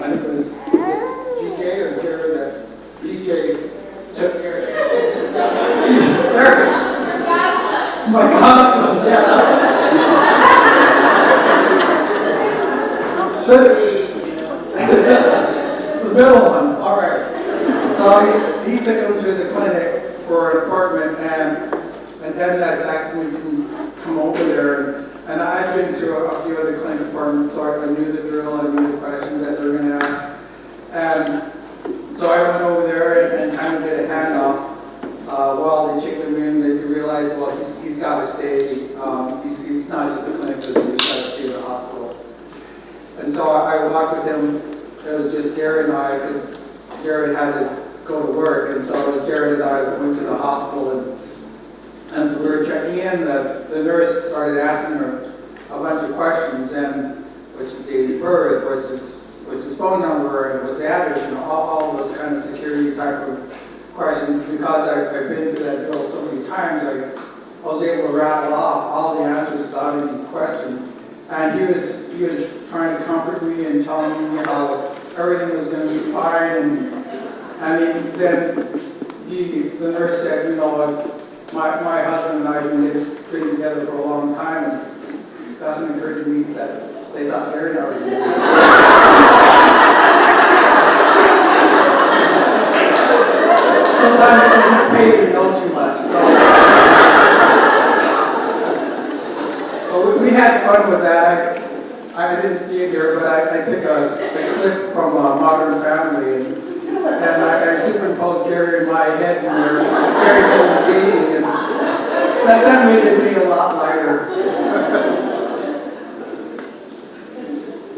I think it was GJ The middle one, all right. So he took him to the clinic for an appointment, and then that texted me to come over there. And I've been to a few other clinic appointments, so I knew the drill, I knew the questions that they were going to ask. And so I went over there and kind of did a handoff. While they checked him in, they realized, well, he's got to stay. He's not just a clinic visit, he's got to stay in the hospital. And so I walked with him. It was just Jared and I, because Jared had to go to work, and so it was Jared and I that went to the hospital. And so we were checking in. The nurse started asking her a bunch of questions, and what's his date of birth, what's his phone number, and what's the address, all of those kind of security type of questions. Because I've been through that drill so many times, I was able to rattle off all the answers without any question. And he was trying to comfort me and telling me how everything was going to be fine. And I mean, then the nurse said, you know what, my husband and I have been getting together for a long time, and it doesn't occur to me that they thought Gary and I were together. Sometimes you pay to know too much. So we had fun with that. I didn't see it here, but I took a clip from Modern Family, and I superimposed Gary in my head when Gary was dating, and that made it feel a lot lighter.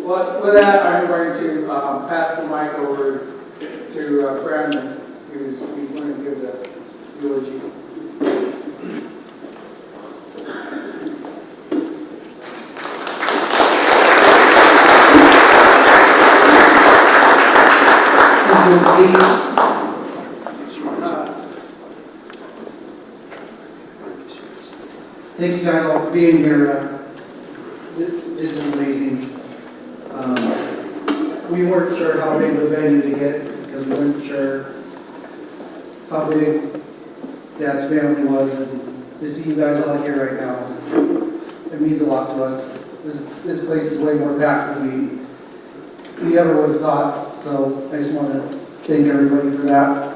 Well, with that, I'm going to pass the mic over to Brandon, who's going to give the eulogy. Thanks you guys all for being here. This is amazing. We weren't sure how big of a venue to get because we weren't sure how big Dad's family was, and to see you guys all here right now, it means a lot to us. This place is way more packed than we ever would have thought, so I just want to thank everybody for that.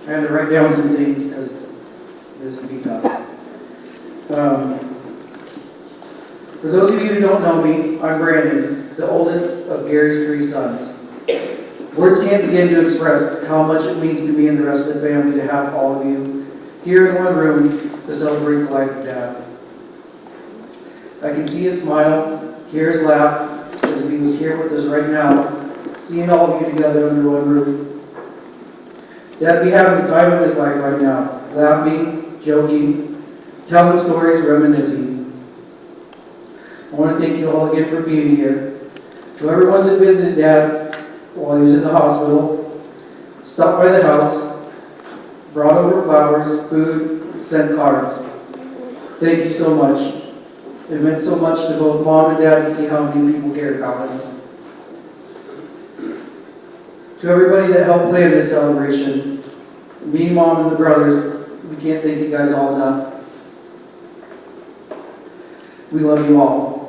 I had to write down some things because this would be tough. For those of you who don't know me, I'm Brandon, the oldest of Gary's 3 sons. Words can't begin to express how much it means to me and the rest of the family to have all of you here in one room to celebrate the life of Dad. I can see his smile, hear his laugh, as if he was here with us right now, seeing all of you together under one roof. Dad'd be having the time of his life right now, laughing, joking, telling stories, reminiscing. I want to thank you all again for being here. To everyone that visited Dad while he was in the hospital, stopped by the house, brought over flowers, food, sent cards. Thank you so much. It meant so much to both Mom and Dad to see how many people cared about him. To everybody that helped plan this celebration, me, Mom, and the brothers, we can't thank you guys all enough. We love you all.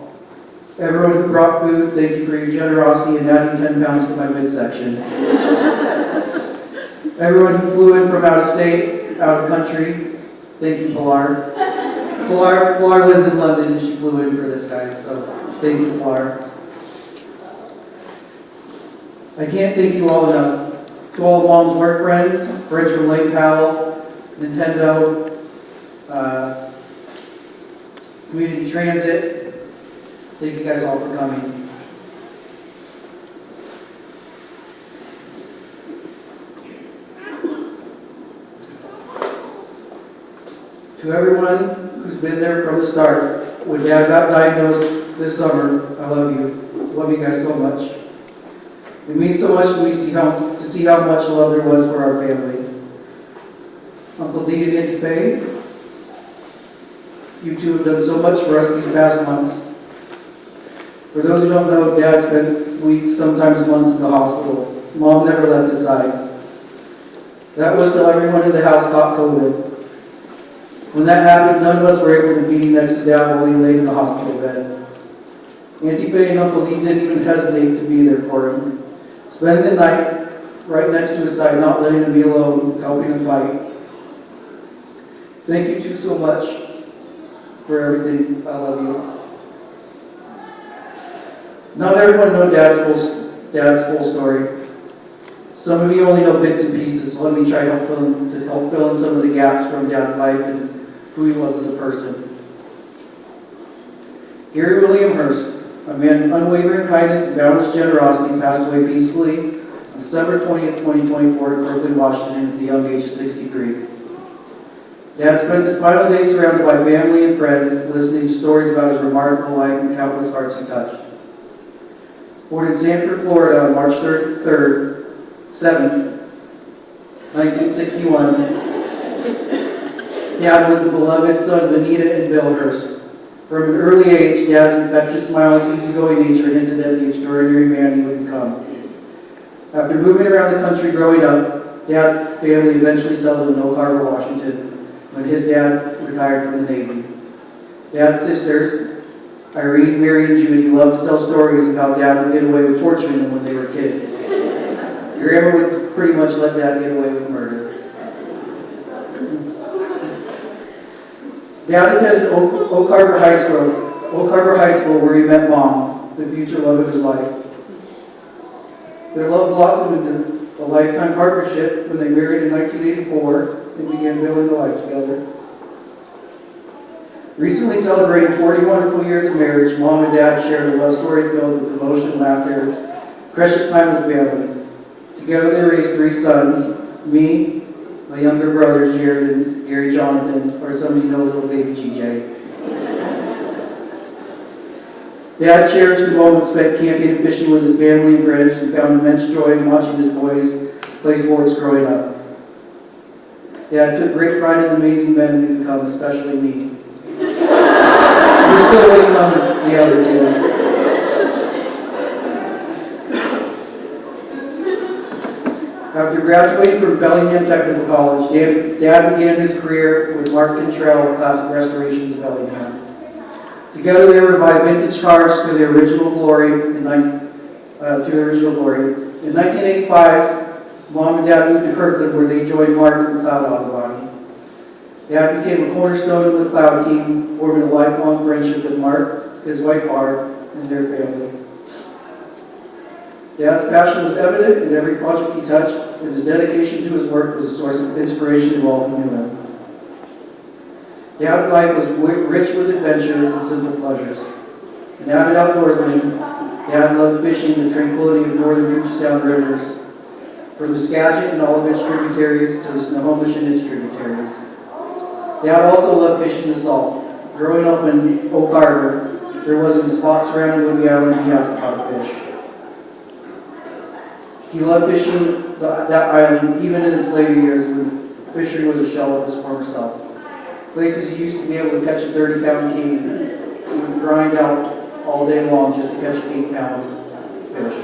Everyone who brought food, thank you for your generosity in adding 10 pounds to my midsection. Everyone who flew in from out of state, out of country, thank you, Pilar. Pilar lives in London and she flew in for this, guys, so thank you, Pilar. I can't thank you all enough. To all of Mom's work friends from Lake Powell, Nintendo, Community Transit, thank you guys all for coming. To everyone who's been there from the start, when Dad got diagnosed this summer, I love you. I love you guys so much. It means so much to see how much love there was for our family. Uncle Dean and Auntie Faye, you two have done so much for us these past months. For those who don't know, Dad spent weeks, sometimes months in the hospital. Mom never left his side. That was till everyone in the house caught COVID. When that happened, none of us were able to be next to Dad while he lay in the hospital bed. Auntie Faye and Uncle Lee didn't even hesitate to be there for him, spending the night right next to his side, not letting him be alone, helping him fight. Thank you two so much for everything. I love you. Not everyone knows Dad's full story. Some of you only know bits and pieces, so let me try to help fill in some of the gaps from Dad's life and who he was as a person. Gary William Hurst, a man of unwavering kindness and boundless generosity, passed away peacefully on December 20th, 2024 in Kirkland, Washington, at the young age of 63. Dad spent his final days surrounded by family and friends, listening to stories about his remarkable life and countless hearts he touched. Born in Sanford, Florida on March 7th, 1961, Dad was the beloved son of Anita and Bill Hurst. From an early age, Dad's infectious smile and easygoing nature hinted at the extraordinary man he would become. After moving around the country growing up, Dad's family eventually settled in Oak Harbor, Washington, when his dad retired from the Navy. Dad's sisters, Irene, Mary, and Judy, loved to tell stories of how Dad would get away with torturing them when they were kids. Grandma would pretty much let Dad get away with murder. Dad attended Oak Harbor High School, where he met Mom, the future love of his life. Their love blossomed into a lifetime partnership when they married in 1984 and began building a life together. Recently celebrating 40 wonderful years of marriage, Mom and Dad shared a love story filled with emotion, laughter, precious time with family. Together they raised 3 sons, me, my younger brothers, Jared and Gary Jonathan, or some of you know little baby GJ. Dad cherished the moments spent camping and fishing with his family and friends and found immense joy in watching his boys play sports growing up. Dad took great pride in the amazing men we've become, especially me. We're still waiting on the other two. After graduating from Bellingham Technical College, Dad began his career with Mark Cantrell, Classic Restorations of Bellingham. Together they revived vintage cars to their original glory. In 1985, Mom and Dad moved to Kirkland, where they joined Mark in Cloud Auto Body. Dad became a cornerstone of the Cloud team, forming a lifelong friendship with Mark, his wife Barb, and their family. Dad's passion was evident in every project he touched, and his dedication to his work was a source of inspiration to all who knew him. Dad's life was rich with adventure and simple pleasures. An avid outdoorsman, Dad loved fishing the tranquility of northern Puget Sound rivers, from the Skagit and all of its tributaries to the Snohomish and its tributaries. Dad also loved fishing the salt. Growing up in Oak Harbor, there wasn't a spot surrounding Whidbey Island he hasn't caught a fish. He loved fishing that island even in his later years when fishery was a shell of his former self. Places he used to be able to catch a 30-pound king, he would grind out all day long just to catch an 8-pound fish.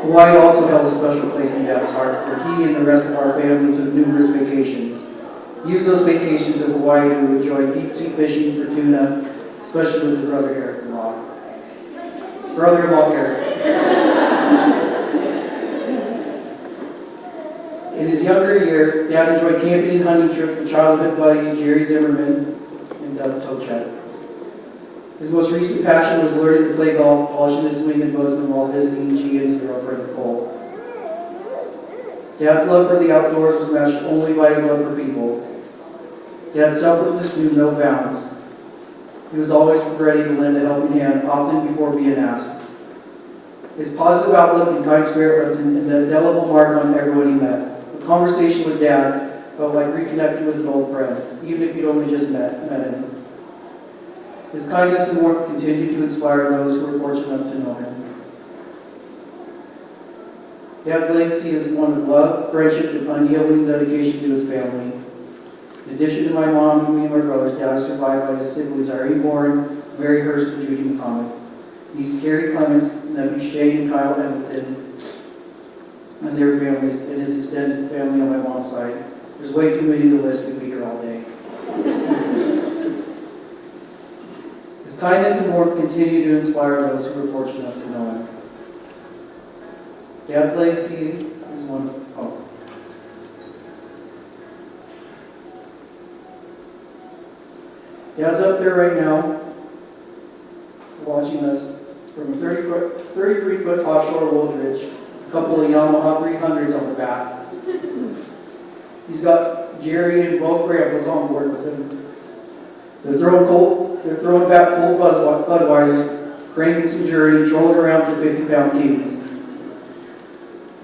Hawaii also held a special place in Dad's heart, where he and the rest of our family took numerous vacations. He used those vacations in Hawaii to enjoy deep-sea fishing for tuna, especially with his brother-in-law Eric. In his younger years, Dad enjoyed camping and hunting trips with childhood buddies Jerry Zimmerman and Doug Tochet. His most recent passion was learning to play golf, polishing his swing in Bozeman while visiting G and his girlfriend Nicole. Dad's love for the outdoors was matched only by his love for people. Dad's selflessness knew no bounds. He was always ready to lend a helping hand, often before being asked. His positive outlook and kind spirit left an indelible mark on everyone he met. A conversation with Dad felt like reconnecting with an old friend, even if you'd only just met him. His kindness and warmth continued to inspire those who were fortunate enough to know him. Dad's legacy is one of love, friendship, and unyielding dedication to his family. In addition to my mom and me and my brothers, Dad is survived by his siblings Irene Bourne, Mary Hurst, and Judy McCormick. Niece Carrie Clements, nephew Shane and Kyle Hamilton, and their families, and his extended family on my mom's side. There's way too many to list, we'd be here all day. His kindness and warmth continue to inspire those who are fortunate enough to know him. Dad's legacy is one. Oh. Dad's up there right now, watching us from a 33-foot offshore Wolf Ridge, a couple of Yamaha 300s on the back. He's got Jerry and both grandpas on board with him. They're throwing back cold Budweisers, cranking some Journey, trolling around for 50-pound keys.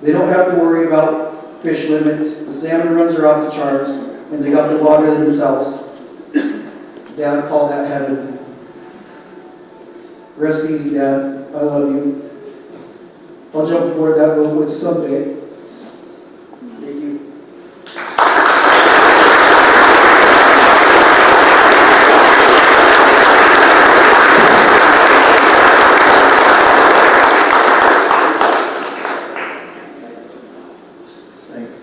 They don't have to worry about fish limits. The salmon runs are off the charts, and they got the water themselves. Dad called that heaven. Rest easy, Dad. I love you. I'll jump aboard that boat with you someday. Thank you. Thanks,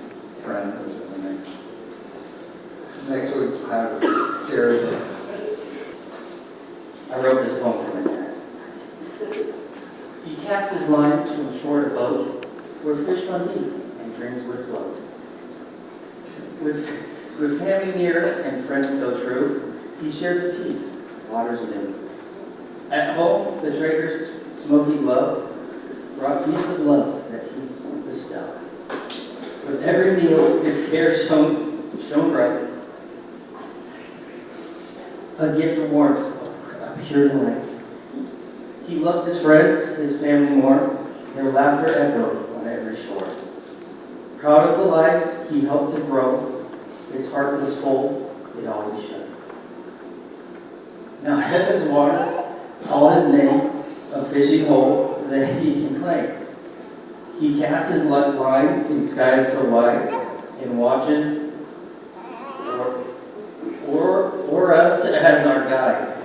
Brian. That was really nice. Next we have Jerry. I wrote this poem for my dad. He cast his lines from a short boat where fish run deep and dreams would float. With family near and friends so true, he shared the peace, waters new. At home, the trader's smoky glow brought feast of love that he bestowed. With every meal, his care shone bright, a gift of warmth, a pure delight. He loved his friends, his family more, their laughter echoed on every shore. Proud of the lives he helped to grow, his heart was full, it always showed. Now heaven's waters call his name, a fishing hole that he can claim. He casts his line in skies so wide, and watches or us as our guide.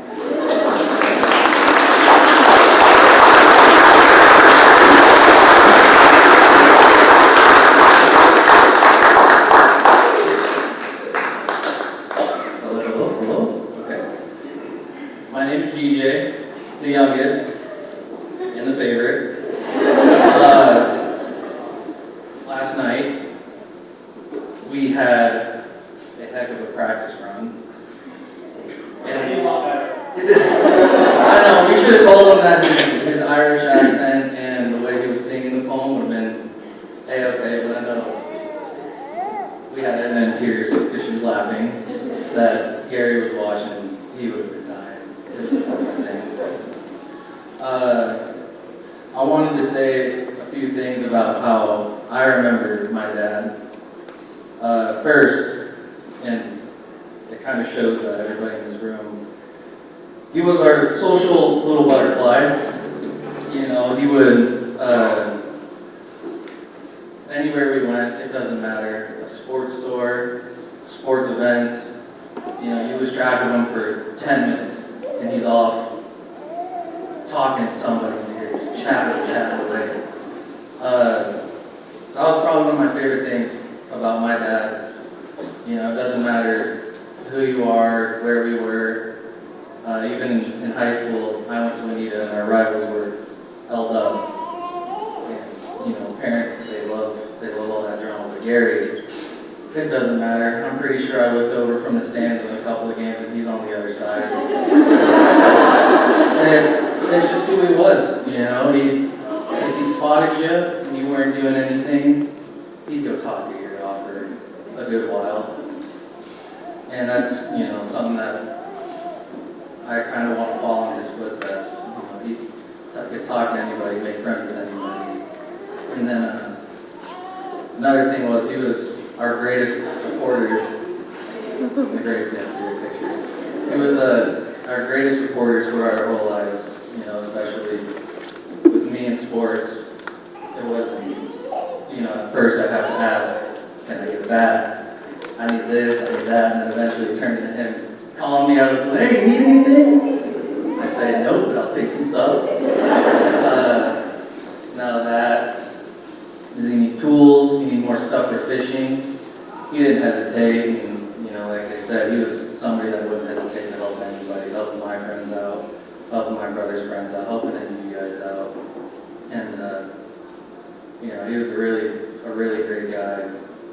Hello. Okay. My name is DJ, the youngest and the favorite. Last night we had a heck of a practice run. And a lot better. I know, we should have told him that his Irish accent and the way he was singing the poem would have been A-okay, but I know we had Edna in tears because she was laughing that Gary was watching. He would have been dying. It was the funniest thing. I wanted to say a few things about how I remember my dad. First, and it kind of shows that everybody in this room, he was our social little butterfly. You know, he would, anywhere we went, it doesn't matter, a sports store, sports events, you know, you lose track of him for 10 minutes, and he's off talking in somebody's ear, chatting away. That was probably one of my favorite things about my dad. You know, it doesn't matter who you are, where we were. Even in high school, I went to Anita and our rivals were held up. And, you know, parents, they love all that drama. But Gary, it doesn't matter. I'm pretty sure I looked over from the stands in a couple of games and he's on the other side. And it's just who he was, you know. If he spotted you and you weren't doing anything, he'd go talk your ear off for a good while. And that's, you know, something that I kind of want to follow in his footsteps. You know, he could talk to anybody, make friends with anybody. And then another thing was he was our greatest supporters. The great picture. He was our greatest supporters throughout our whole lives. You know, especially with me in sports. It wasn't, you know, at first I'd have to ask, can I get a bat? I need this, I need that, and then eventually it turned into him calling me out of the blue, hey, you need anything? I say, nope, but I'll take some stuff. Now that, does he need tools? You need more stuff for fishing? He didn't hesitate, and, you know, like I said, he was somebody that wouldn't hesitate to help anybody, help my friends out. of my brother's friends out, helping any of you guys out. And, you know, he was a really great guy.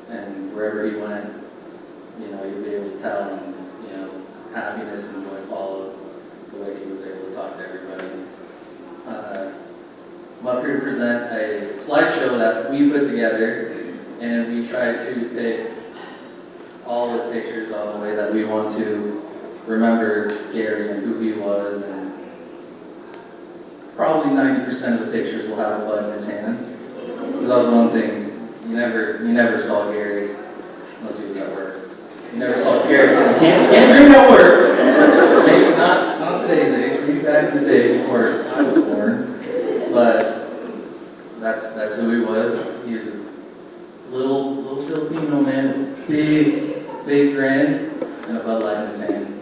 And wherever he went, you know, you'd be able to tell him, you know, happiness and joy followed the way he was able to talk to everybody. I'm up here to present a slideshow that we put together, and we tried to pick all the pictures on the way that we want to remember Gary and who he was, and probably 90% of the pictures will have a bud in his hand. Because that was one thing, you never saw Gary unless he was at work. You never saw Gary because he can't drink at work. Maybe not today's age, maybe back in the day before I was born. But that's who he was. He was a little Filipino man, big grin, and a Bud Light in his hand.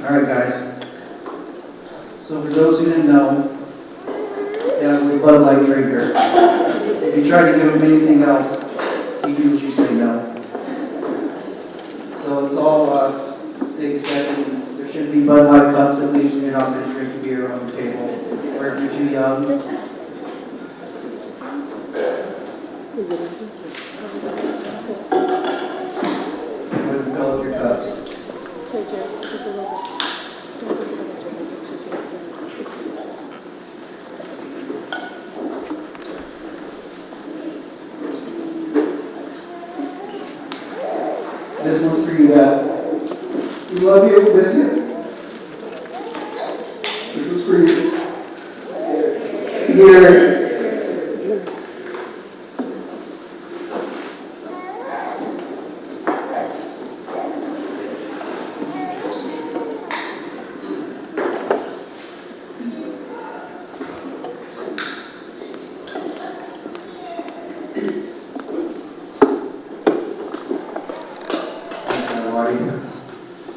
All right, guys. So for those who didn't know, Dad was a Bud Light drinker. If you try to give him anything else, he usually say no. So it's all things that there shouldn't be Bud Light cups, at least when you're not going to drink beer on the table. Or if you're too young. Go ahead and fill up your cups. This one's for you, Dad. We love you, miss you. This one's for you. Here.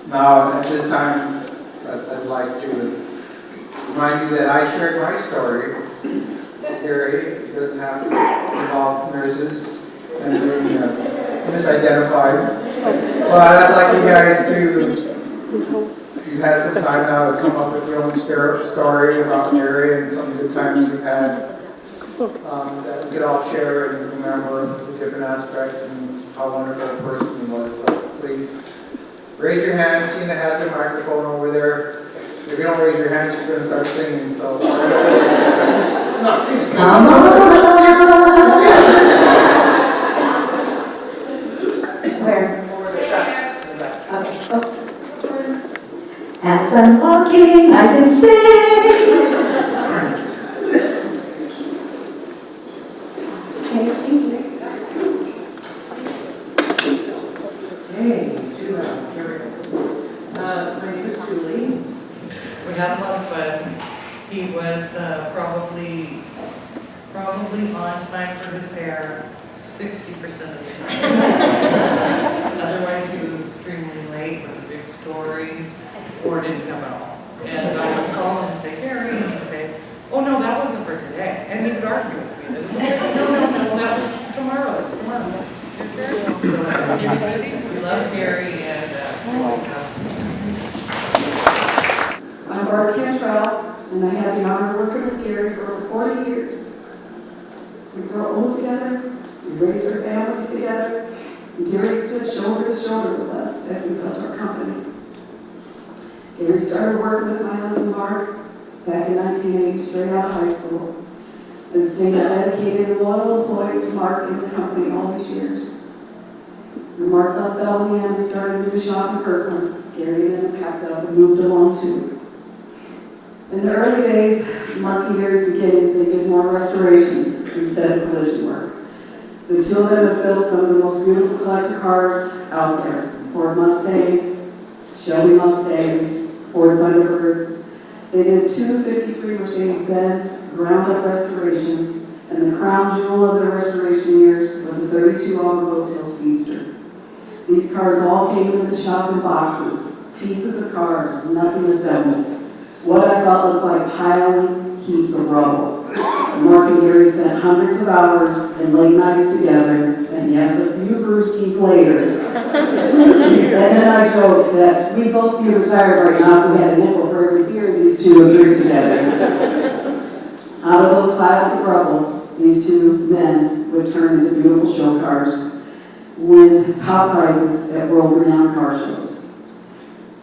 Now, at this time, I'd like to remind you that I shared my story with Gary. It doesn't have to involve nurses and being misidentified. But I'd like you guys to, you've had some time now to come up with your own story about Gary and some of the good times we've had that we could all share and remember the different aspects and how wonderful a person he was. So please, raise your hand. Tina has a microphone over there. If you don't raise your hand, she's going to start singing. So, not singing. Come on. Where? Okay. Oh. As I'm walking, I can sing. Okay, thank you. Hey, Julie, here we go. My name is Julie. We had a lot of fun. He was probably on time for his hair 60% of the time. Otherwise, he was extremely late with a big story or didn't come at all. And I would call him and say, Gary, and he'd say, oh no, that wasn't for today. And he would argue with me. This is no, that was tomorrow. It's tomorrow. So, we love Gary and I'm Barb Cantrell, and I had the honor of working with Gary for over 40 years. We grew old together, we raised our families together, and Gary stood shoulder to shoulder with us as we built our company. Gary started working with my husband Mark back in 1980, straight out of high school, and stayed a dedicated and loyal employee to Mark and the company all these years. When Mark left Bellingham and started a new shop in Kirkland, Gary and then packed up and moved along too. In the early days, Mark and Gary's beginnings, they did more restorations instead of collision work. The two of them have built some of the most beautiful collector cars out there. Ford Mustangs, Shelby Mustangs, Ford Thunderbirds. They did two 53 Mercedes-Benz ground-up restorations, and the crown jewel of their restoration years was a 32 Automobile Speedster. These cars all came into the shop in boxes, pieces of cars, nothing assembled. What I thought looked like piling heaps of rubble. Mark and Gary spent hundreds of hours and late nights together, and yes, a few brewskis later. And then I joked that we'd both be retired right now if we had a nickel for every beer these two would drink together. Out of those piles of rubble, these two men would turn into beautiful show cars, win top prizes at world-renowned car shows.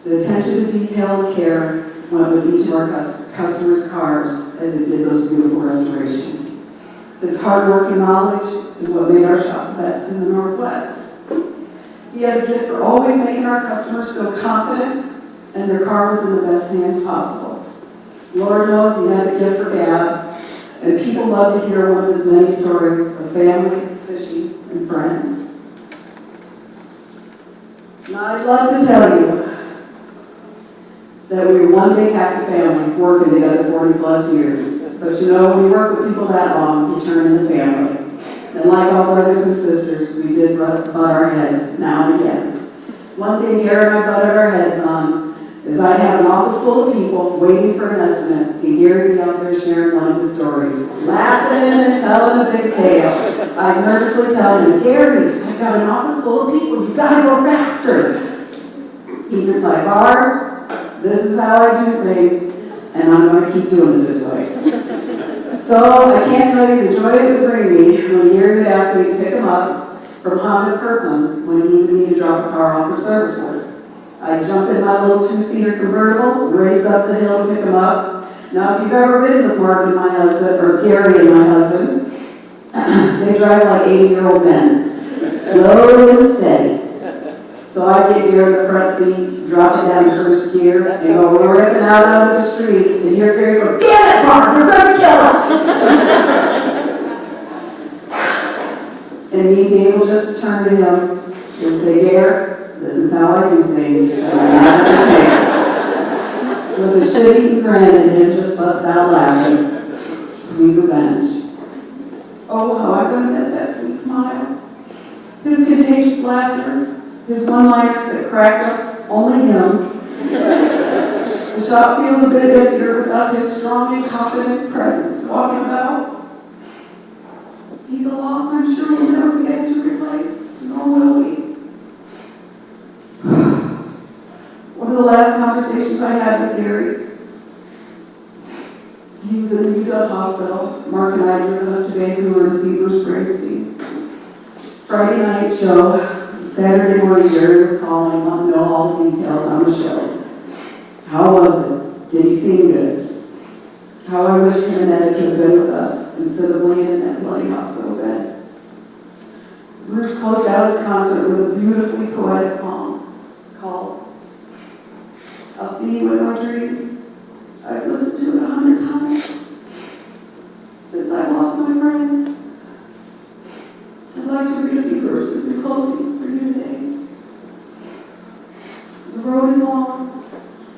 The attention to detail and care went with each of our customers' cars as it did those beautiful restorations. His hard work and knowledge is what made our shop the best in the Northwest. He had a gift for always making our customers feel confident and their car was in the best hands possible. Lord knows he had a gift for Gab, and people love to hear one of his many stories of family, fishing, and friends. Now I'd love to tell you that we were one big happy family working together 40 plus years. But you know, when you work with people that long, you turn into family. And like all brothers and sisters, we did butt our heads now and again. One thing Gary and I butted our heads on is I'd have an office full of people waiting for an estimate, and Gary would be out there sharing one of his stories, laughing and telling a big tale. I'd nervously tell him, Gary, I've got an office full of people, you gotta go faster. He'd reply, Barb, this is how I do things, and I'm gonna keep doing it this way. So I can't tell you the joy it would bring me when Gary would ask me to pick him up from Honda Kirkland when he would need to drop a car off for service work. I'd jump in my little two-seater convertible, race up the hill to pick him up. Now, if you've ever been with Mark and my husband, or Gary and my husband, they drive like 80-year-old men, slow and steady. So I'd get Gary in the front seat, drop it down to first gear, and go ripping out onto the street, and hear Gary go, damn it, Mark, you're gonna kill us! And me being able just to turn to him and say, Gary, this is how I do things, and I'm not gonna change. With a shitty grin and him just bust out laughing. Sweet revenge. Oh, how I'm gonna miss that sweet smile. His contagious laughter. His one-liners that cracked up only him. The shop feels a bit emptier without his strong and confident presence walking about. He's a loss I'm sure we'll never be able to replace, nor will we. One of the last conversations I had with Gary, he was in the UW hospital. Mark and I drove up to Vancouver to see Bruce Springsteen. Friday night show. Saturday morning, Gary was calling, wanting to know all the details on the show. How was it? Did he sing good? How I wish him and Ed could have been with us instead of laying in that bloody hospital bed. Bruce closed out his concert with a beautifully poetic song called I'll See You in My Dreams. I've listened to it 100 times since I lost my friend. I'd like to read a few verses in closing for you today. The road is long,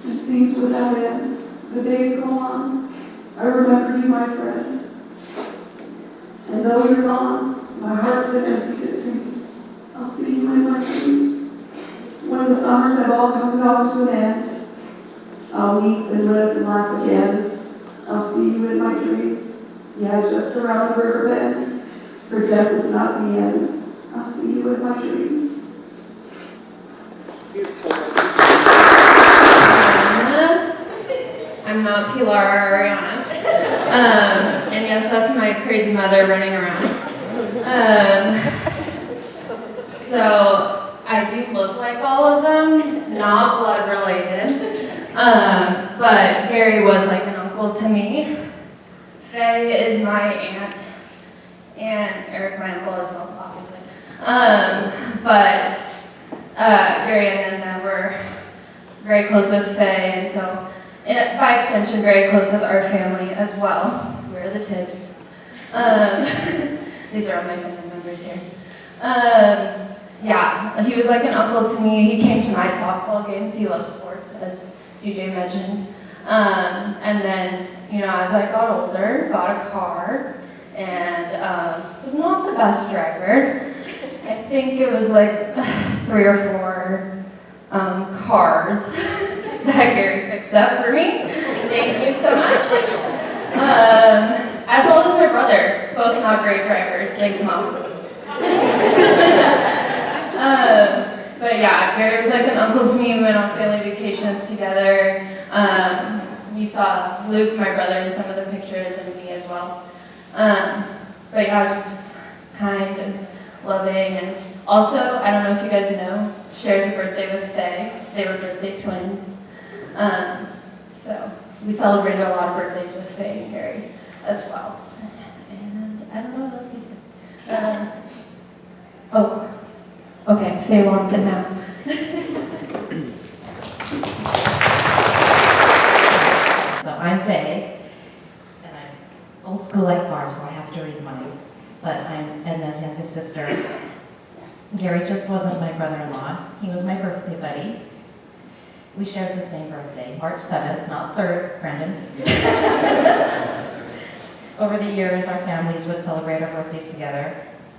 it seems without end. The days go on. I remember you, my friend. And though you're gone, my heart's been empty, it seems. I'll see you in my dreams. When the summers have all come to an end, I'll weep and live and laugh again. I'll see you in my dreams. Yeah, just around the river bend. For death is not the end. I'll see you in my dreams. I'm not Pilar or Ariana. And yes, that's my crazy mother running around. So I do look like all of them, not blood related. But Gary was like an uncle to me. Faye is my aunt. And Eric, my uncle as well, obviously. But Gary and Edna were very close with Faye, and so by extension, very close with our family as well. We're the Tibbs. These are all my family members here. Yeah, he was like an uncle to me. He came to my softball games. He loves sports, as DJ mentioned. And then, as I got older, got a car. And was not the best driver. I think it was like 3 or 4 cars that Gary fixed up for me. Thank you so much. As well as my brother, both not great drivers. Thanks, Mom. But yeah, Gary was like an uncle to me. We went on family vacations together. You saw Luke, my brother, in some of the pictures, and me as well. But yeah, just kind and loving, and also, I don't know if you guys know, shares a birthday with Faye. They were birthday twins. So we celebrated a lot of birthdays with Faye and Gary as well. And I don't know what else to say. Okay, Faye wants it now. So I'm Faye, and I'm old school like Barb, so I have to read mine. But I'm Edna's youngest sister. Gary just wasn't my brother-in-law. He was my birthday buddy. We shared the same birthday, March 7th, not 3rd, Brandon. Over the years, our families would celebrate our birthdays together.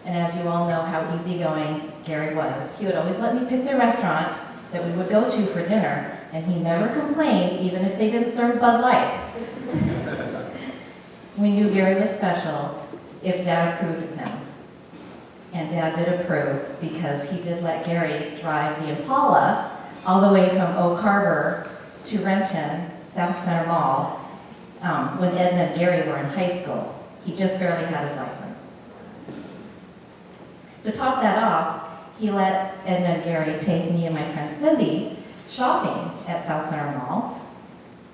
And as you all know how easygoing Gary was, he would always let me pick the restaurant that we would go to for dinner, and he never complained, even if they didn't serve Bud Light. We knew Gary was special if Dad approved of him. And Dad did approve because he did let Gary drive the Impala all the way from Oak Harbor to Renton, South Center Mall, when Edna and Gary were in high school. He just barely had his license. To top that off, he let Edna and Gary take me and my friend Cindy shopping at South Center Mall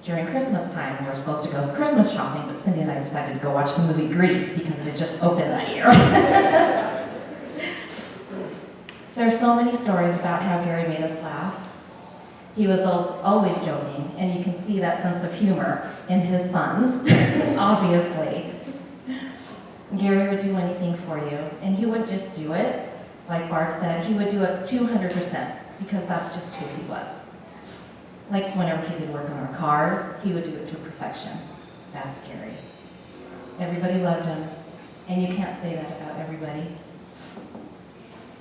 during Christmas time. We were supposed to go Christmas shopping, but Cindy and I decided to go watch the movie Grease because it had just opened that year. There's so many stories about how Gary made us laugh. He was always joking, and you can see that sense of humor in his sons, obviously. Gary would do anything for you, and he wouldn't just do it, like Bart said, he would do it 200%, because that's just who he was. Like whenever he did work on our cars, he would do it to perfection. That's Gary. Everybody loved him, and you can't say that about everybody.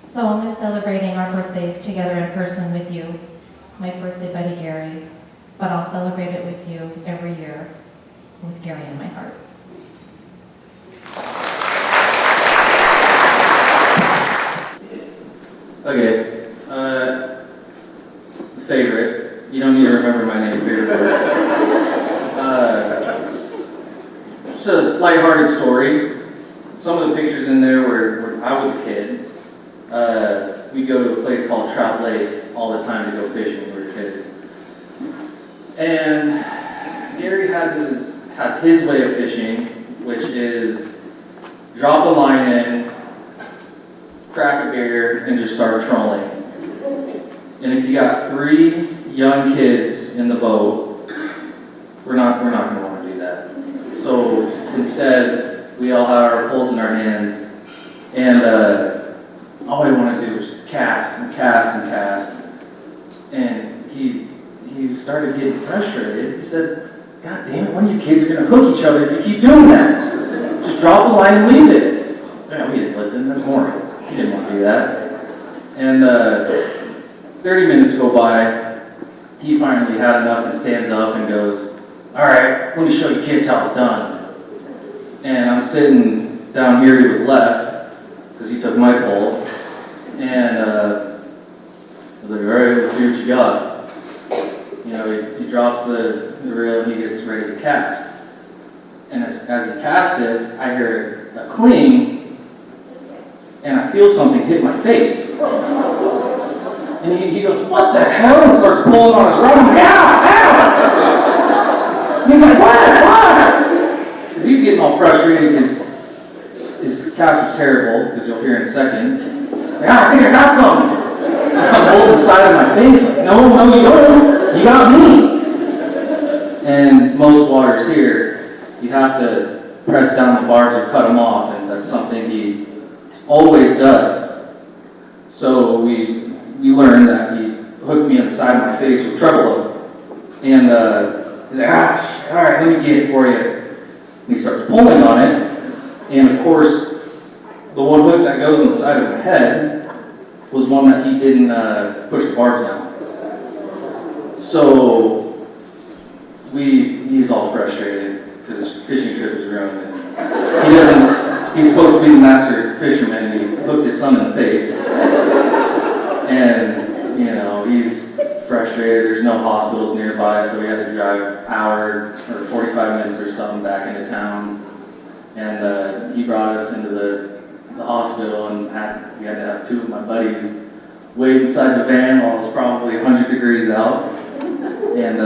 So I'm just celebrating our birthdays together in person with you, my birthday buddy Gary, but I'll celebrate it with you every year with Gary in my heart. Okay, favorite. You don't need to remember my name, favorite words. Just a lighthearted story. Some of the pictures in there where I was a kid. We'd go to a place called Trout Lake all the time to go fishing when we were kids. And Gary has his way of fishing, which is drop a line in, crack a beer, and just start trolling. And if you got 3 young kids in the boat, we're not going to want to do that. So instead, we all had our poles in our hands, and all we want to do is just cast and cast and cast. And he started getting frustrated. He said, "God damn it, one of you kids are going to hook each other if you keep doing that. Just drop the line and leave it." Yeah, we didn't listen. That's boring. He didn't want to do that. And 30 minutes go by. He finally had enough and stands up and goes, "All right, let me show you kids how it's done." And I'm sitting down here to his left because he took my pole. And I was like, "All right, let's see what you got." You know, he drops the reel and he gets ready to cast. And as he casts it, I hear a cling, and I feel something hit my face. And he goes, "What the hell?" and starts pulling on his rod. I'm like, "Ow, ow!" And he's like, "What? Because he's getting all frustrated because his cast was terrible, because you'll hear in a second. He's like, "I think I got something." I'm holding the side of my face, like, no, you don't. You got me. And most waters here, you have to press down the bars or cut them off, and that's something he always does. So we learned that he hooked me on the side of my face with treble hook. And he's like, all right, let me get it for you. And he starts pulling on it, and of course, the one hook that goes on the side of my head was one that he didn't push the barbs down. So he's all frustrated because his fishing trip is ruined. He's supposed to be the master fisherman, and he hooked his son in the face. And, you know, he's frustrated. There's no hospitals nearby, so we had to drive an hour or 45 minutes or something back into town. And he brought us into the hospital, and we had to have 2 of my buddies wait inside the van while it was probably 100 degrees out. And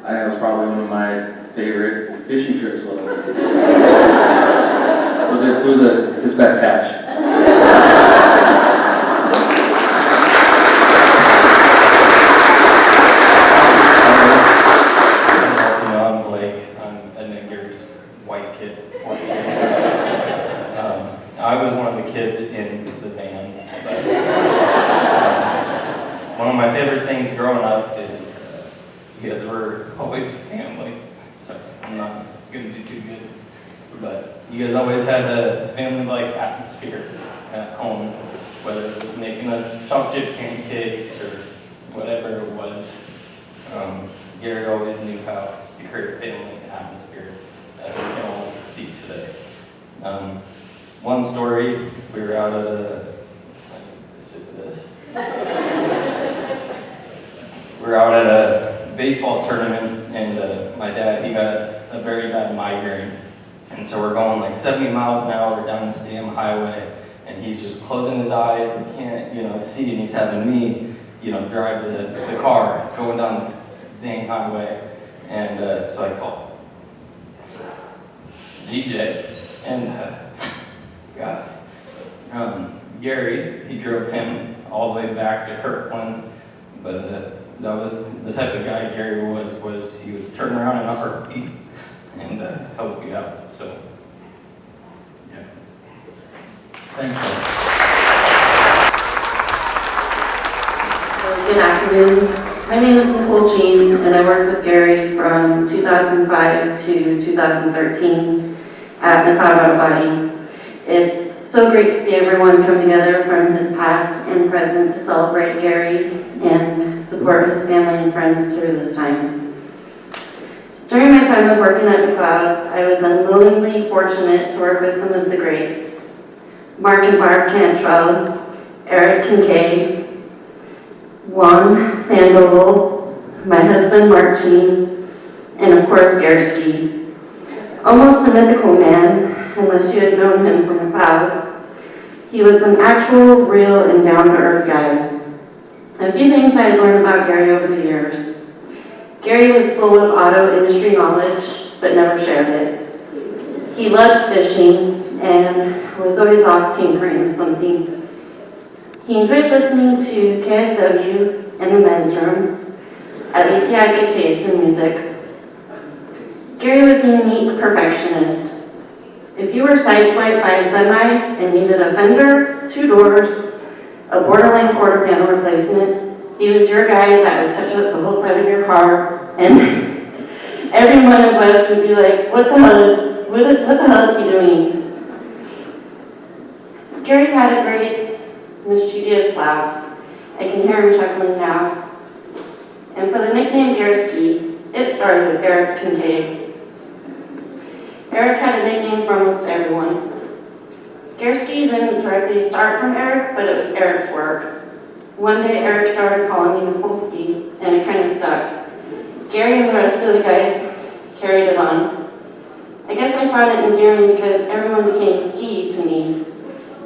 I think it was probably one of my favorite fishing trips with him. It was his best catch. I'm Blake. I'm Edna Gary's white kid. I was one of the kids in the band. But, one of my favorite things growing up is you guys were always family. Sorry, I'm not going to do too good. But you guys always had a family-like atmosphere at home, whether it was making us chocolate chip pancakes or whatever it was, Gary always knew how to create a family atmosphere that we can all see today. One story, we were out at a baseball tournament, and my dad, he got a very bad migraine. And so we're going like 70 miles an hour down this damn highway, and he's just closing his eyes and can't, see, and he's having me, drive the car going down the dang highway. And so I called DJ, and Gary, he drove him all the way back to Kirkland, but that was the type of guy Gary was he would turn around in a heartbeat and help you out. So, yeah. Thank you. Good afternoon. My name is Mukilteo, and I worked with Gary from 2005 to 2013 at the Auto Body. It's so great to see everyone come together from his past and present to celebrate Gary and support his family and friends through this time. During my time of working at the Clouds, I was unwillingly fortunate to work with some of the greats: Mark and Barb Cantrell, Eric Kincaid, Juan Sandoval, my husband Mark Jean, and of course Gary. Almost a mythical man, unless you had known him from the Clouds. He was an actual, real, and down-to-earth guy. A few things I had learned about Gary over the years. Gary was full of auto industry knowledge, but never shared it. He loved fishing and was always off tinkering with something. He enjoyed listening to KSW in the men's room. At least he had good taste in music. Gary was a unique perfectionist. If you were sideswiped by a semi and needed a fender, 2 doors, a borderline quarter panel replacement, he was your guy that would touch up the whole side of your car, and every one of us would be like, what the hell is he doing? Gary had a great, mischievous laugh. I can hear him chuckling now. And for the nickname Garski, it started with Eric Kincaid. Eric had a nickname for almost everyone. Garski didn't directly start from Eric, but it was Eric's work. One day Eric started calling me Mipolsky, and it kind of stuck. Gary and the rest of the guys carried it on. I guess I found it endearing because everyone became Ski to me.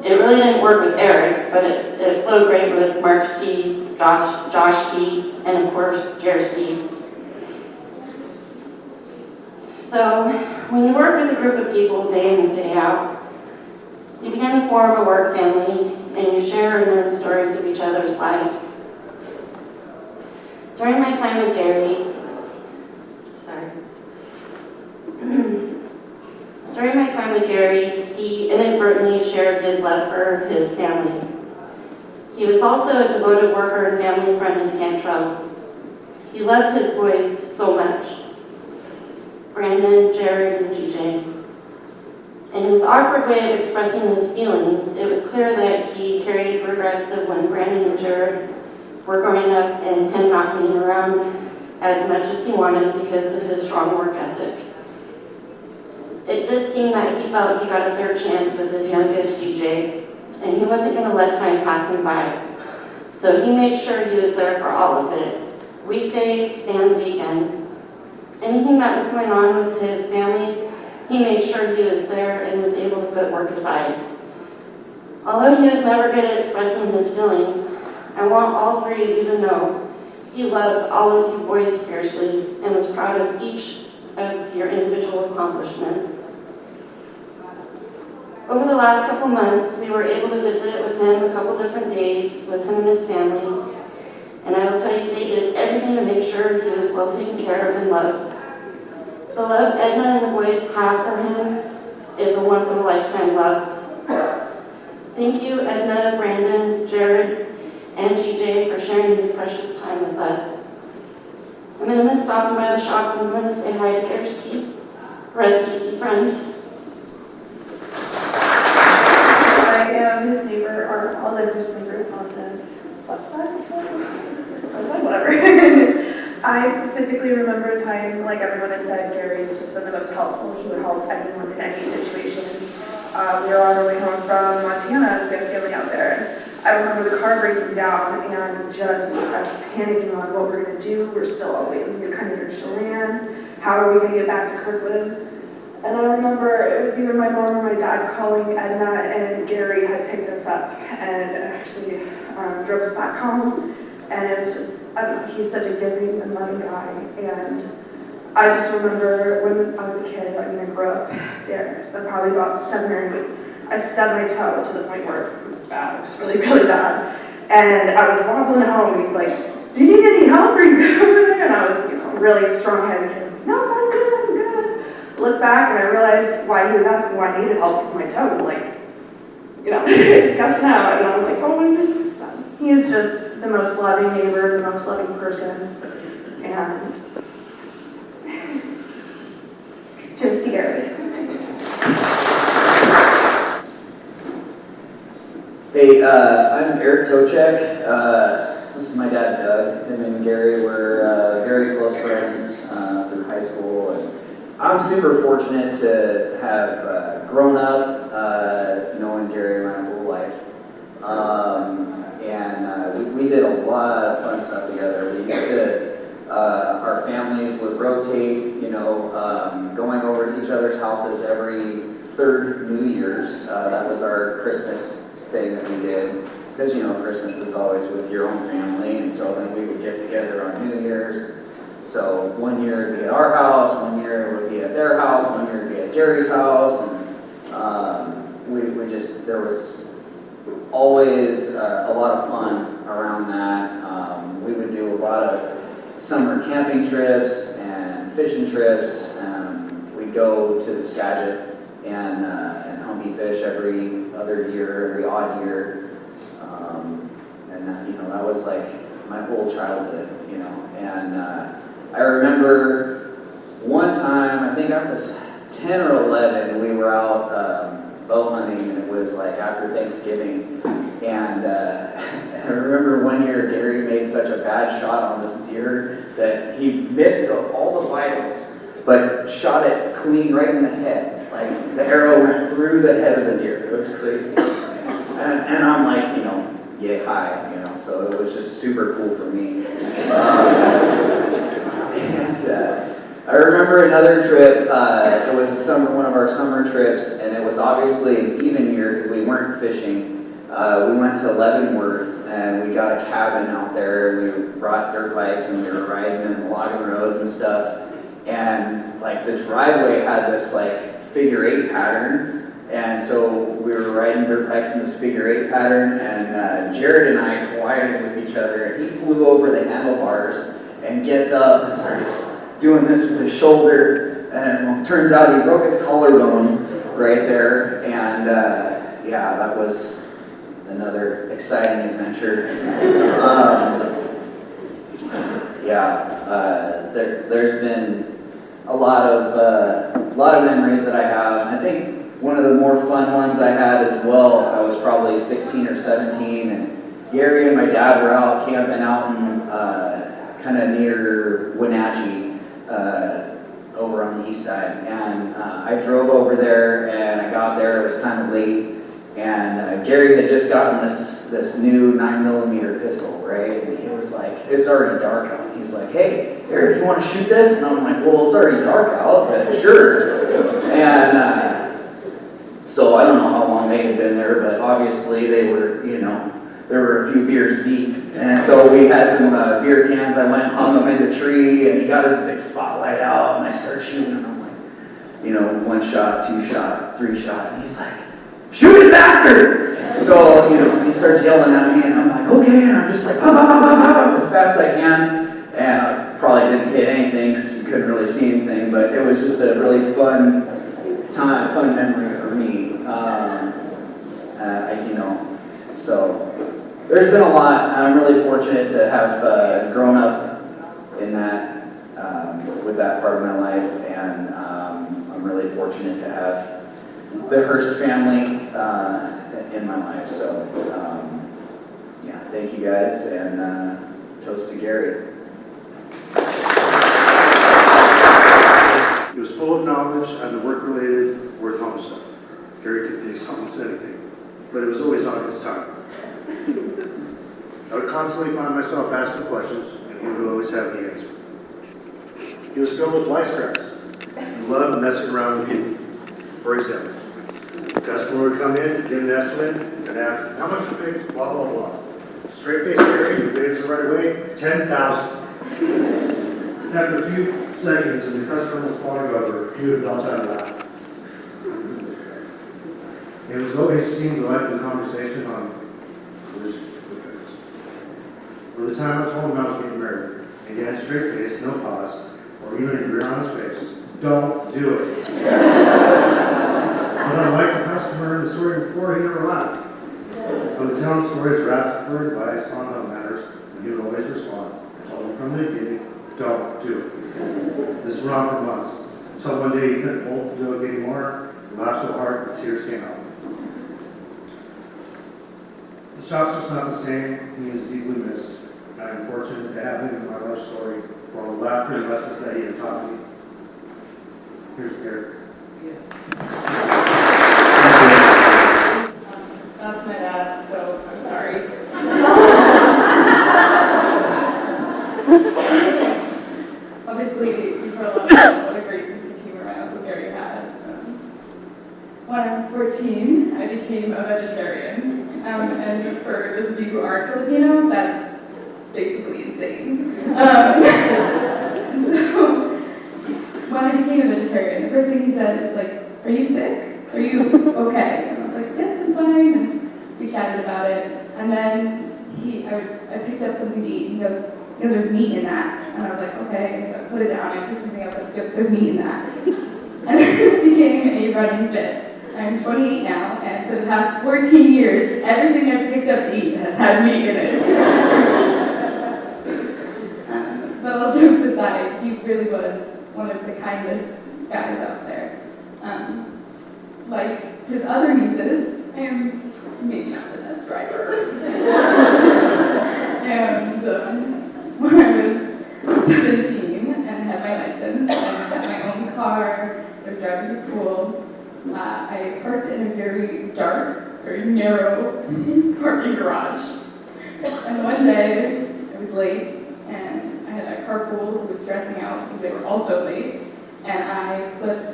It really didn't work with Eric, but it flowed great with Mark Ski, Josh Ski, and of course, Gary Ski. So, when you work with a group of people day in and day out, you begin to form a work family, and you share and learn stories of each other's lives. During my time with Gary, he inadvertently shared his love for his family. He was also a devoted worker and family friend in Cantrell's. He loved his boys so much. Brandon, Jared, and GJ. In his awkward way of expressing his feelings, it was clear that he carried regrets of when Brandon and Jared were growing up and him not being around as much as he wanted because of his strong work ethic. It did seem that he felt he got a third chance with his youngest, GJ, and he wasn't going to let time pass him by. So he made sure he was there for all of it, weekdays and weekends. Anything that was going on with his family, he made sure he was there and was able to put work aside. Although he was never good at expressing his feelings, I want all 3 of you to know he loved all of you boys fiercely and was proud of each of your individual accomplishments. Over the last couple months, we were able to visit with him a couple different days with him and his family, and I will tell you they did everything to make sure he was well taken care of and loved. The love Edna and the boys have for him is a once-in-a-lifetime love. Thank you, Edna, Brandon, Jared, and GJ for sharing this precious time with us. I'm going to miss stopping by the shop and I'm going to say hi to Kerski, rest easy friend. I am his neighbor, or I'll live his neighbor on the left side. whatever. I specifically remember a time, like everyone has said, Gary's just been the most helpful. He would help anyone in any situation. We were on our way home from Montana, and we had family out there. I remember the car breaking down and just us panicking on what we're going to do. We're still waiting to kind of near Chelan. How are we going to get back to Kirkland? And I remember it was either my mom or my dad calling Edna, and Gary had picked us up and actually drove us back home. And it was just, I don't know, he's such a giving and loving guy. And I just remember when I was a kid, I mean, I grew up there, so probably about 7 or 8, I stubbed my toe to the point where it was bad. It was really, really bad. And I was wobbling home, and he's like, do you need any help? Are you good? And I was, really strong-headed kid. No, I'm good, I'm good. Look back, and I realized why he was asking why I needed help, because my toe was like, gushing out. And I'm like, oh my goodness. He is just the most loving neighbor, the most loving person. And cheers to Gary. Hey, I'm Eric Tochek. This is my dad, Doug. Him and Gary were very close friends through high school. And I'm super fortunate to have grown up knowing Gary my whole life. We did a lot of fun stuff together. We used to, our families would rotate, going over to each other's houses every third New Year's. That was our Christmas thing that we did. Because, Christmas is always with your own family, and so then we would get together on New Year's. So one year it would be at our house, one year it would be at their house, one year it would be at Jerry's house, and there was always a lot of fun around that. We would do a lot of summer camping trips and fishing trips. We'd go to the Skagit and Humpy fish every other year, every odd year. That was like my whole childhood, And I remember one time, I think I was 10 or 11, we were out bow hunting, and it was like after Thanksgiving. And I remember one year Gary made such a bad shot on this deer that he missed all the vitals, but shot it clean right in the head. Like the arrow went through the head of the deer. It was crazy. And I'm like, yay high, so it was just super cool for me. I remember another trip, it was one of our summer trips, and it was obviously an even year because we weren't fishing. We went to Leavenworth, and we got a cabin out there, and we brought dirt bikes, and we were riding in logging roads and stuff. And like the driveway had this like figure 8 pattern. And so we were riding dirt bikes in this figure 8 pattern, and Jared and I collided with each other, and he flew over the handlebars and gets up and starts doing this with his shoulder, and it turns out he broke his collarbone right there, and that was another exciting adventure. There's been a lot of memories that I have. I think one of the more fun ones I had as well, I was probably 16 or 17, and Gary and my dad were out camping out in kind of near Wenatchee, over on the east side. And I drove over there, and I got there, it was kind of late, and Gary had just gotten this new 9mm pistol, right? And he was like, it's already dark out. He's like, hey, Eric, you want to shoot this? And I'm like, well, it's already dark out, but sure. And so I don't know how long they had been there, but obviously they were, there were a few beers deep. And so we had some beer cans. I went and hung them in the tree, and he got his big spotlight out, and I started shooting, and I'm like, 1 shot, 2 shot, 3 shot, and he's like, shoot it faster! So, he starts yelling at me, and I'm like, okay, and I'm just like, bah, bah, bah, bah, bah, as fast as I can, and I probably didn't hit anything, because you couldn't really see anything, but it was just a really fun memory for me. So there's been a lot, and I'm really fortunate to have grown up in that, with that part of my life, and I'm really fortunate to have the Hurst family in my life. So, thank you guys, and toast to Gary. full of knowledge on the work-related work home stuff. Gary could face almost anything, but it was always on his time. I would constantly find myself asking questions, and he would always have the answer. He was filled with wisecracks. He loved messing around with people. For example, a customer would come in, get an estimate, and ask, how much to fix, blah, blah, blah. Straight face Gary, you did it right away, 10,000. After a few seconds and the customer was falling over, he would melt out of laughter. It was always seemed to like the conversation on religion. For the time I told him I was getting married, and he had a straight face, no pause, or even a grin on his face. Don't do it. But unlike the customer in the story before, he never laughed. I would tell him stories or ask for advice on other matters, and he would always respond. I told him from the beginning, don't do it. This went on for months, until one day he couldn't hold the joke anymore. He laughed so hard the tears came out. The shop's just not the same. He is deeply missed. I am fortunate to have him in my life story for all the laughter and lessons that he had taught me. Here's Gary. That's my dad, so I'm sorry. Obviously, we've heard a lot about what a great sense of humor my Uncle Gary had. When I was 14, I became a vegetarian. And for those of you who aren't Filipino, that's basically insane. So, when I became a vegetarian, the first thing he said is like, are you sick? Are you okay? And I was like, yes, I'm fine. And we chatted about it. And then I picked up something to eat. And he goes, you know, there's meat in that. And I was like, okay. So I put it down. I picked something else. Like, there's meat in that. And this became a running bit. I'm 28 now, and for the past 14 years, everything I've picked up to eat has had meat in it. But all jokes aside, he really was one of the kindest guys out there. Like his other nieces, I am maybe not the best driver. And when I was 17 and had my license and had my own car, I was driving to school. I parked in a very dark, very narrow parking garage. And one day, I was late, and I had a carpool who was stressing out because they were also late, and I flipped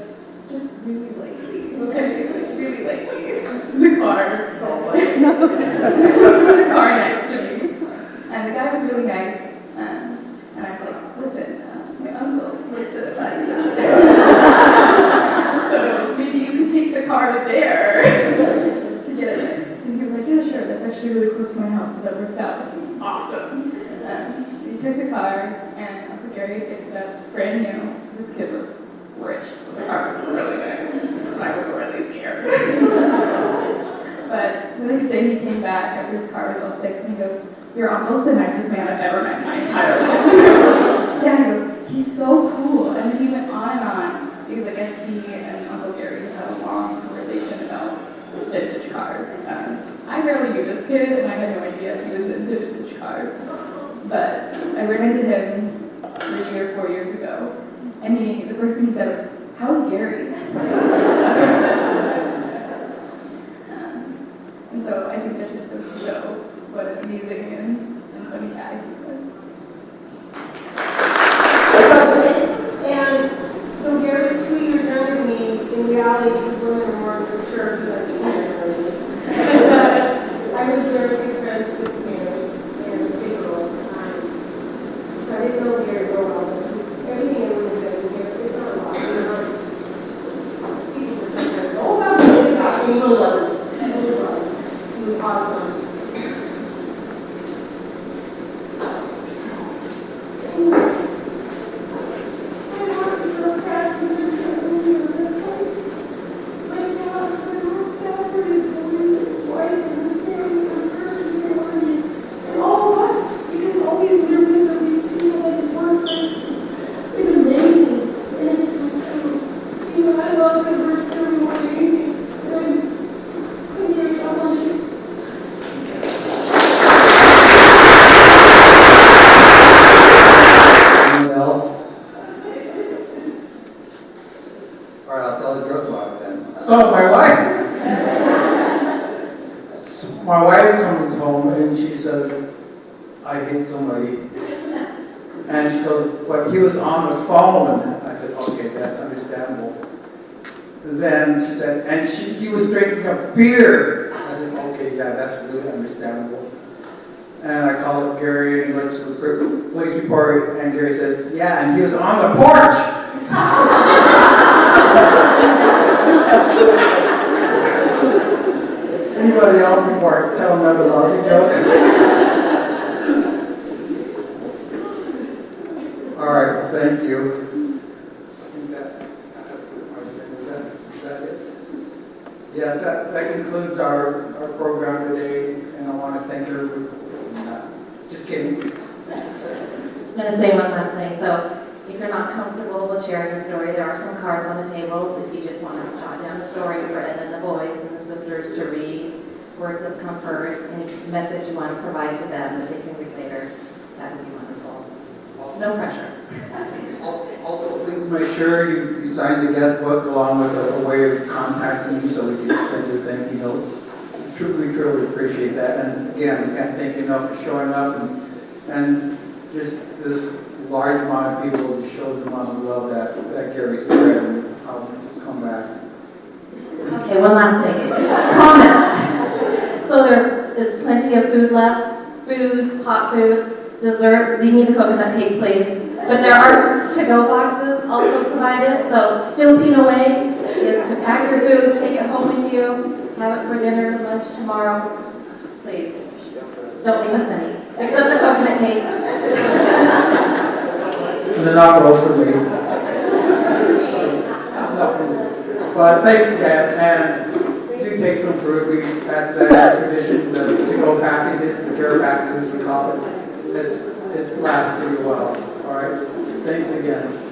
just really lightly, really lightly, the car, the car next to me. And the guy was really nice, and I was like, listen, my uncle works at a body shop. So maybe you can take the car there to get it fixed. And he was like, yeah, sure, that's actually really close to my house, so that works out. Awesome. He took the car, and Uncle Gary fixed it up brand new. This kid was rich, so the car was really nice. And I was really scared. But the next day he came back after his car was all fixed, and he goes, your uncle's the nicest man I've ever met in my entire life. Yeah, he goes, he's so cool. And then he went on and on, because I guess he and Uncle Gary had a long conversation about vintage cars. I barely knew this kid, and I had no idea he was into vintage cars. But I ran into him 3 or 4 years ago, and the first thing he said was, how's Gary? And so I think that just goes to show what an amazing and funny guy he was. And so Gary's 2 years younger than me. In reality, these women are more mature because I was very good friends with Gary and the big girls. So I didn't know Gary real well, but everything everyone said was Gary. It's not a lot. People just sometimes, oh, wow, he really was. He really was. He was awesome. and she says, I hate somebody. And she goes, but he was on the phone. I said, okay, that's understandable. Then she said, and he was drinking a beer. I said, okay, yeah, that's really understandable. And I called up Gary, and he looks at the police report, and Gary says, yeah, and he was on the porch. Anybody else before I tell another lousy joke? All right, thank you. I think that it? Yes, that concludes our program today, and I want to thank her. Just kidding. I was going to say one last thing. So if you're not comfortable with sharing a story, there are some cards on the tables. If you just want to jot down a story for Ed and the boys and the sisters to read, words of comfort, any message you want to provide to them that they can read later, that would be wonderful. No pressure. Also, please make sure you sign the guest book along with a way of contacting you so we can send you a thank you note. We truly appreciate that. And again, we can't thank you enough for showing up and just this large amount of people that shows the amount of love that Gary spread and how he's come back. Okay, one last thing. Comments. So there is plenty of food left. Food, hot food, dessert. You need the coconut cake, please. But there are to-go boxes also provided. So Filipino way is to pack your food, take it home with you, have it for dinner, lunch tomorrow. Please. Don't leave us any. Except the coconut cake. And they're not rolls for me. But thanks again, and do take some fruit. That's the tradition, the to-go packages, the care packages we call it. It lasts pretty well. All right. Thanks again.